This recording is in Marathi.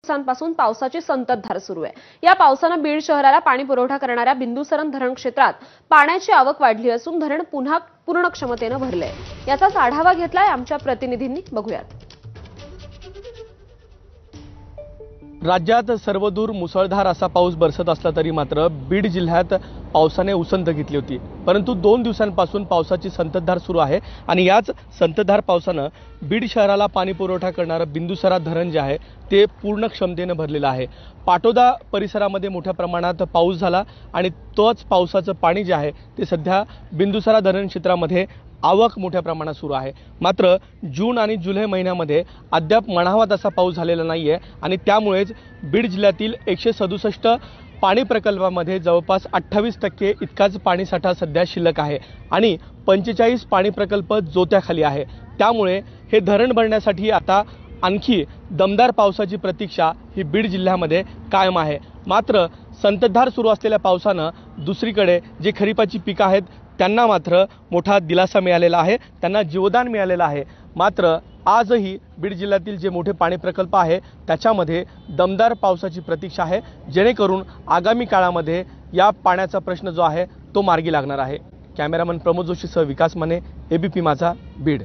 दिवसांपासून पावसाची संततधार सुरू आहे। या पावसाने बीड शहराला पाणी पुरवठा करणाऱ्या बिंदुसरन धरण क्षेत्रात पाण्याची आवक वाढली असून धरण पुन्हा पूर्ण क्षमतेने भरले। याचाच आढावा घेतलाय आमच्या प्रतिनिधींनी, बघूयात। राज्यात सर्वदूर मुसळधार असा पाऊस बरसत असला तरी मात्र बीड जिल्ह्यात पावसाने उसंत घेतली होती। परंतु 2 दिवसांपासून पावसाची संततधार सुरू आहे आणि याच संततधार पावसाने बीड शहराला पाणी पुरवठा करणारं बिंदुसरा धरण जे आहे ते पूर्ण क्षमतेने भरलेलं आहे। पाटोदा परिसरामध्ये मोठ्या प्रमाणात पाऊस झाला आणि तोच पावसाचं पाणी जे आहे ते सध्या बिंदुसरा धरण क्षेत्रामध्ये आवक मोठ्या प्रमाणात सुरू आहे। मात्र जून आणि जुलै महिन्यामध्ये अद्याप म्हणावा तसा पाऊस झालेला नाहीये आणि त्यामुळेच बीड जिल्ह्यातील 167 पाणी प्रकल्पामध्ये जवळपास 28% इतकाच पाणीसाठा सध्या शिल्लक आहे आणि 45 पाणी प्रकल्प जोत्याखाली आहे। त्यामुळे हे धरण भरण्यासाठी आता आणखी दमदार पावसाची प्रतीक्षा ही बीड जिल्ह्यामध्ये कायम आहे। मात्र संततधार सुरू असलेल्या पावसानं दुसरीकडे जे खरीपाची पिकं आहेत त्यांना मात्र मोठा दिलासा मिळालेला आहे, त्यांना जीवदान मिळालेलं आहे। मात्र आजही बीड जिल्ह्यातील जे मोठे पाणी प्रकल्प आहे त्याच्यामध्ये दमदार पावसाची प्रतीक्षा आहे, जेणेकरून आगामी काळामध्ये या पाण्याचा प्रश्न जो आहे तो मार्गी लागणार आहे। कॅमेरामन प्रमोद जोशीसह विकास माने, एबीपी माझा, बीड।